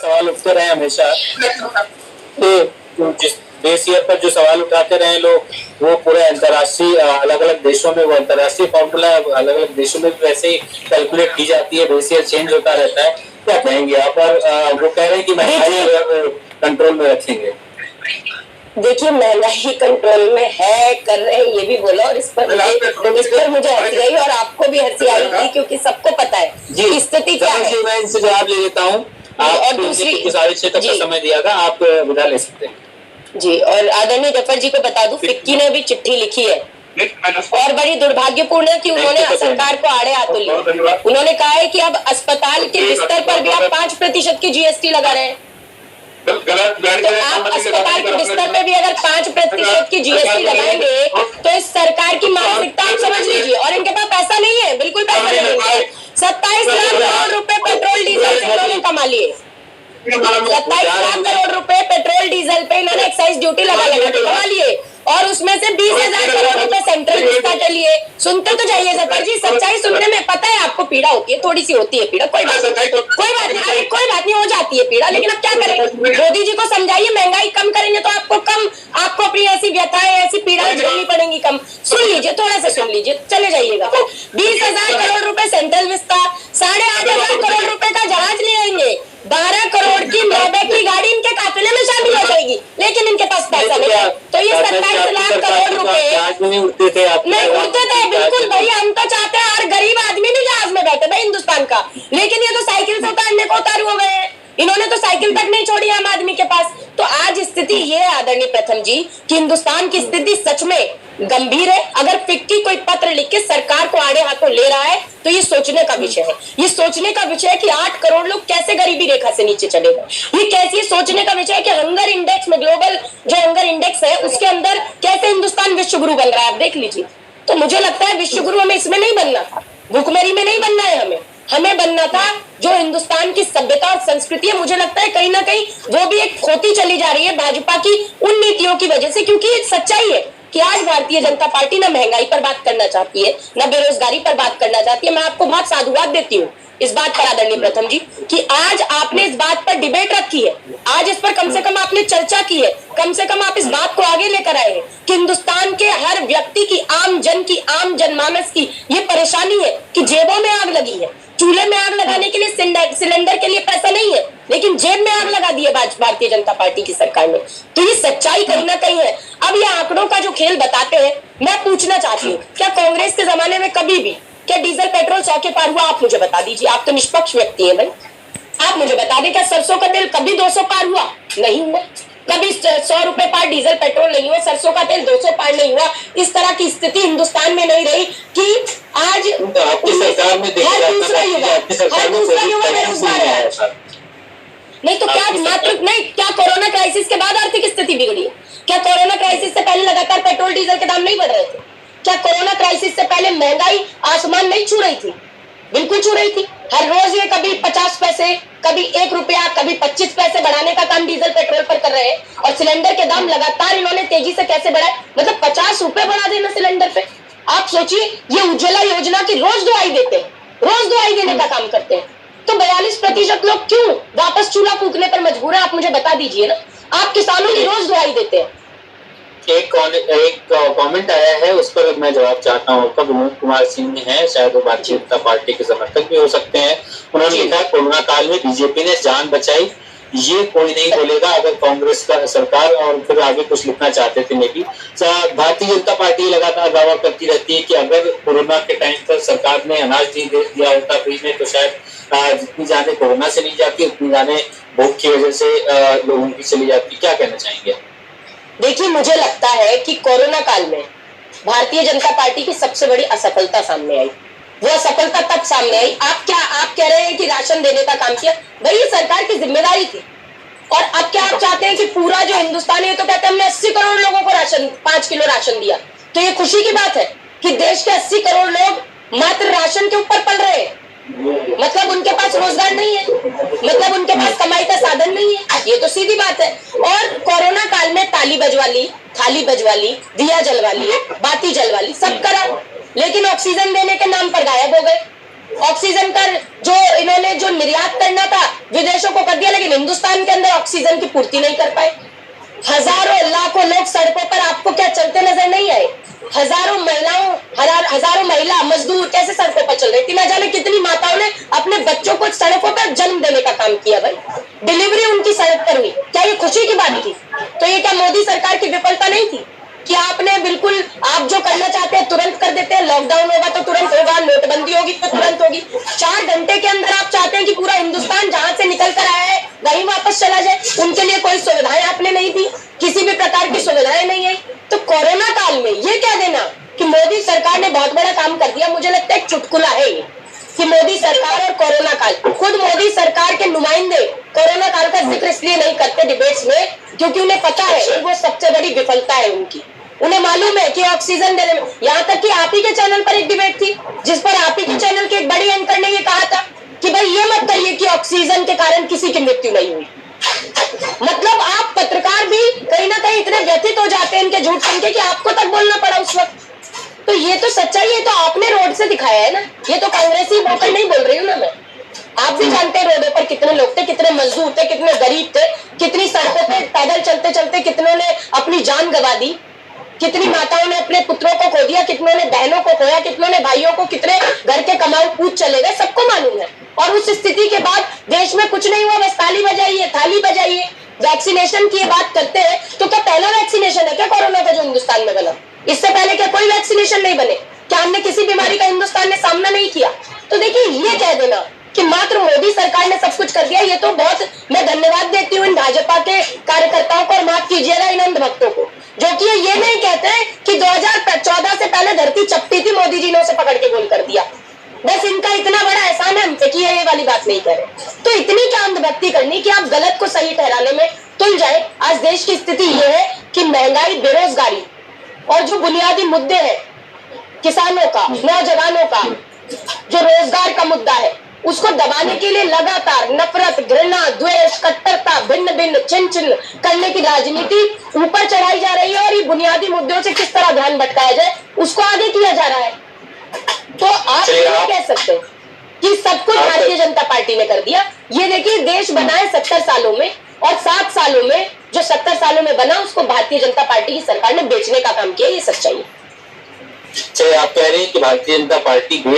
सवाल उठते रहे हमेशा, जिस देश पर जो सवाल उठाते रहे लोग, वो पूरे अंतर्राष्ट्रीय अलग अलग देशों में वो अंतर्राष्ट्रीय फॉर्मूला अलग अलग देशों में भी वैसे ही कैलकुलेट की जाती है, बेसियर चेंज होता रहता है। क्या कहेंगे आप? और वो कह रहे हैं कि महंगाई कंट्रोल में रखेंगे। देखिए, महंगाई कंट्रोल में है, कर रहे हैं, ये भी बोला, और इस पर मुझे हंसी आई और आपको भी हंसी आई थी, क्योंकि सबको पता है कि स्थिति क्या है। मैं इनसे जवाब ले लेता हूँ। और दूसरी 6:30 तक का समय दिया था, आप विदा ले सकते हैं जी। और आदरणीय जफर जी को बता दूं, फिक्की ने भी चिट्ठी लिखी है और बड़ी दुर्भाग्यपूर्ण है कि उन्होंने सरकार को आड़े हाथों लिया। उन्होंने कहा है कि अब अस्पताल के बिस्तर पर भी आप 5% की जीएसटी लगा रहे हैं। तो आप अस्पताल के बिस्तर पे भी अगर 5% की जीएसटी लगाएंगे तो इस सरकार की मानसिकता आप समझ लीजिए। और इनके पास पैसा नहीं है, बिल्कुल पैसा नहीं है। 27 लाख करोड़ रुपए पेट्रोल डीजल से इन्होंने कमा लिए। 27 लाख करोड़ रुपए पेट्रोल डीजल पे इन्होंने एक्साइज ड्यूटी लगा कमा लिए, और उसमें से 20,000 करोड़ रुपए सेंट्रल विस्ता के लिए। सुनते तो जाइए जफर जी, सच्चाई सुनने में पता है आपको पीड़ा होती है, थोड़ी सी होती है पीड़ा, कोई बात नहीं, हो जाती है पीड़ा, लेकिन अब क्या करें। मोदी जी को समझाइए, महंगाई कम करेंगे तो आपको अपनी ऐसी व्यथाएं, ऐसी पीड़ाएं झेलनी पड़ेंगी कम। सुन लीजिए, थोड़ा सा सुन लीजिए, चले जाइएगा। 20,000 करोड़ रुपए सेंट्रल विस्ता, 8,500 करोड़ रुपए का जहाज ले आएंगे, 12 करोड़ की मैबेक की गाड़ी इनके काफिले में शामिल हो जाएगी, लेकिन इनके पास पैसा नहीं है। तो ये 27 लाख करोड़ रुपए नहीं उड़ते थे, बिल्कुल भाई, हम तो चाहते हैं हर गरीब आदमी भी जहाज में बैठे भाई हिंदुस्तान का, लेकिन ये तो साइकिल से उतारने को उतारू हो गए हैं। इन्होंने तो साइकिल तक नहीं छोड़ी आम आदमी के पास। तो आज स्थिति ये है आदरणीय प्रथम जी कि हिंदुस्तान की स्थिति सच में गंभीर है। अगर फिक्की कोई पत्र लिख के सरकार को आड़े हाथों ले रहा है तो ये सोचने का विषय है। ये सोचने का विषय है कि 8 करोड़ लोग कैसे गरीबी रेखा से नीचे चले गए। ये कैसे सोचने का विषय है कि हंगर इंडेक्स में, ग्लोबल जो हंगर इंडेक्स है उसके अंदर कैसे हिंदुस्तान विश्व गुरु बन रहा है, आप देख लीजिए। तो मुझे लगता है विश्व गुरु हमें इसमें नहीं बनना था, भूखमरी में नहीं बनना है। हमें बनना था जो हिंदुस्तान की सभ्यता और संस्कृति है। मुझे लगता है कहीं ना कहीं वो भी एक खोती चली जा रही है भाजपा की उन नीतियों की वजह से, क्योंकि सच्चाई है कि आज भारतीय जनता पार्टी ना महंगाई पर बात करना चाहती है, ना बेरोजगारी पर बात करना चाहती है। मैं आपको बहुत साधुवाद देती हूँ इस बात पर आदरणीय प्रथम जी कि आज आपने इस बात पर डिबेट रखी है, आज इस पर कम से कम आपने चर्चा की है, कम से कम आप इस बात को आगे लेकर आए हैं कि हिंदुस्तान के हर व्यक्ति की, आम जनमानस की ये परेशानी है कि जेबों में आग लगी है। चूल्हे में आग लगाने के लिए सिलेंडर के लिए पैसा नहीं है, लेकिन जेब में आग लगा दी है भारतीय जनता पार्टी की सरकार ने। तो ये सच्चाई कहीं ना कहीं है। अब ये आंकड़ों का जो खेल बताते हैं, मैं पूछना चाहती हूँ, क्या कांग्रेस के जमाने में कभी भी क्या डीजल पेट्रोल 100 के पार हुआ? आप मुझे बता दीजिए, आप तो निष्पक्ष व्यक्ति हैं भाई, आप मुझे बता दें क्या सरसों का तेल कभी 200 पार हुआ? नहीं हुआ। कभी 100 रुपए पार डीजल पेट्रोल नहीं हुआ, सरसों का तेल 200 पार नहीं हुआ। इस तरह की स्थिति हिंदुस्तान में नहीं रही कि आज सरकार में हर दूसरा युवा बेरोजगार है। नहीं तो क्या मात्र नहीं, क्या कोरोना क्राइसिस के बाद आर्थिक स्थिति बिगड़ी है? क्या कोरोना क्राइसिस से पहले लगातार पेट्रोल डीजल के दाम नहीं बढ़ रहे थे? क्या कोरोना क्राइसिस से पहले महंगाई आसमान नहीं छू रही थी? बिल्कुल छू रही थी। हर रोज ये कभी 50 पैसे, कभी 1 रुपया, कभी 25 पैसे बढ़ाने का काम डीजल पेट्रोल पर कर रहे हैं, और सिलेंडर के दाम लगातार इन्होंने तेजी से कैसे बढ़ाए, मतलब 50 रुपए बढ़ा देना सिलेंडर पे। आप सोचिए, ये उज्ज्वला योजना की रोज दुआई देते हैं, रोज दुआई देने का काम करते हैं। तो 42% लोग क्यों वापस चूल्हा फूकने पर मजबूर है, आप मुझे बता दीजिए ना। आप किसानों की रोज दुआई देते हैं। एक कमेंट आया है, उस पर मैं जवाब चाहता हूँ। आपका विनोद कुमार सिंह है, शायद वो भारतीय जनता पार्टी के समर्थक भी हो सकते हैं। उन्होंने लिखा, कोरोना काल में बीजेपी ने जान बचाई, ये कोई नहीं बोलेगा अगर कांग्रेस का सरकार, और फिर आगे कुछ लिखना चाहते थे। मे भी भारतीय जनता पार्टी लगातार दावा करती रहती है कि अगर कोरोना के टाइम पर सरकार ने अनाज नहीं दिया होता फ्री में, तो शायद जितनी जाने कोरोना से नहीं जाती, उतनी जाने भूख की वजह से लोगों की चली जाती। क्या कहना चाहेंगे? देखिए, मुझे लगता है कि कोरोना काल में भारतीय जनता पार्टी की सबसे बड़ी असफलता सामने आई। वो असफलता तब सामने आई, आप कह रहे हैं कि राशन देने का काम किया, भाई ये सरकार की जिम्मेदारी थी। और अब क्या आप चाहते हैं कि पूरा जो हिंदुस्तान है, तो कहते हैं हमने 80 करोड़ लोगों को राशन, 5 किलो राशन दिया। तो ये खुशी की बात है कि देश के 80 करोड़ लोग मात्र राशन के ऊपर पल रहे हैं, मतलब उनके पास रोजगार नहीं है, मतलब उनके पास कमाई का साधन नहीं है। ये तो सीधी बात है। और कोरोना काल में ताली बजवा ली, थाली बजवा ली, दिया जलवा लिए, बाती जलवा ली, सब करा, लेकिन ऑक्सीजन देने के नाम पर गायब हो गए। ऑक्सीजन का जो इन्होंने जो निर्यात करना था विदेशों को कर दिया, लेकिन हिंदुस्तान के अंदर ऑक्सीजन की पूर्ति नहीं कर पाए। हजारों लाखों लोग सड़कों पर आपको क्या चलते नजर नहीं आए? हजारों महिला मजदूर कैसे सड़कों पर चल रही थी? ना जाने कितनी माताओं ने अपने बच्चों को सड़कों पर जन्म देने का काम किया भाई, डिलीवरी उनकी सड़क पर हुई। क्या ये खुशी की बात थी? तो ये क्या मोदी सरकार की विफलता नहीं थी कि आपने बिल्कुल आप जो करना चाहते हैं तुरंत कर देते हैं? लॉकडाउन होगा तो तुरंत होगा, नोटबंदी होगी तो तुरंत होगी। 4 घंटे के अंदर आप चाहते हैं कि पूरा हिंदुस्तान जहां से निकल कर आया है वहीं वापस चला जाए। उनके लिए कोई सुविधाएं आपने नहीं दी, किसी भी प्रकार की सुविधाएं नहीं है। तो कोरोना काल में ये क्या देना कि मोदी सरकार ने बहुत बड़ा काम कर दिया। मुझे लगता है एक चुटकुला है ये कि मोदी सरकार और कोरोना काल। खुद मोदी सरकार के नुमाइंदे कोरोना काल का जिक्र इसलिए नहीं करते डिबेट्स में क्योंकि उन्हें पता है कि वो सबसे बड़ी विफलता है उनकी। उन्हें मालूम है कि ऑक्सीजन देने में, यहाँ तक कि आप ही के चैनल पर एक डिबेट थी जिस पर आप ही के चैनल के एक बड़ी एंकर ने ये कहा था कि भाई ये मत कहिए कि ऑक्सीजन के कारण किसी की मृत्यु नहीं हुई। मतलब आप पत्रकार भी कहीं ना कहीं इतने व्यथित हो जाते हैं इनके झूठ सुन के कि आपको तक बोलना पड़ा उस वक्त। तो ये तो सच्चाई है, तो आपने रोड से दिखाया है ना, ये तो कांग्रेसी वोकर नहीं बोल रही हूँ ना मैं। आप भी जानते हैं रोडों पर कितने लोग थे, कितने मजदूर थे, कितने गरीब थे, कितनी सड़कों पे पैदल चलते चलते कितनों ने अपनी जान गंवा दी, कितनी माताओं ने अपने पुत्रों को खो दिया, कितनों ने बहनों को खोया, कितनों ने भाइयों को, कितने घर के कमाऊ पूछ चले गए, सबको मालूम है। और उस स्थिति के बाद देश में कुछ नहीं हुआ, बस ताली बजाइए, थाली बजाइए। वैक्सीनेशन की बात करते हैं तो क्या पहला वैक्सीनेशन है क्या कोरोना का जो हिंदुस्तान में बना? इससे पहले क्या कोई वैक्सीनेशन नहीं बने? क्या हमने किसी बीमारी का हिंदुस्तान ने सामना नहीं किया? तो देखिए ये कह देना कि मात्र मोदी सरकार ने सब कुछ कर दिया, ये तो बहुत मैं धन्यवाद देती हूँ इन भाजपा के कार्यकर्ताओं को और माफ कीजिएगा इन अंधभक्तों को जो कि ये नहीं कहते कि 2014 से पहले धरती चपटी थी, मोदी जी ने उसे पकड़ के गोल कर दिया। बस इनका इतना बड़ा एहसान है हम पे कि ये वाली बात नहीं करे। तो इतनी क्या अंधभक्ति करनी कि आप गलत को सही ठहराने में तुल जाए। आज देश की स्थिति ये है कि महंगाई, बेरोजगारी और जो बुनियादी मुद्दे हैं किसानों का, नौजवानों का, जो रोजगार का मुद्दा है, उसको दबाने के लिए लगातार नफरत, घृणा, द्वेष, कट्टरता, भिन्न भिन्न छिन छिन करने की राजनीति ऊपर चढ़ाई जा रही है और ये बुनियादी मुद्दों से किस तरह ध्यान भटकाया जाए उसको आगे किया जा रहा है। तो आप ये कह सकते हैं कि सब कुछ भारतीय जनता पार्टी ने कर दिया। ये देखिए देश बना है 70 सालों में और 7 सालों में जो 70 सालों में बना उसको भारतीय जनता पार्टी की सरकार ने बेचने का काम किया। ये सच्चाई है। आप कह रहे हैं कि भारतीय जनता पार्टी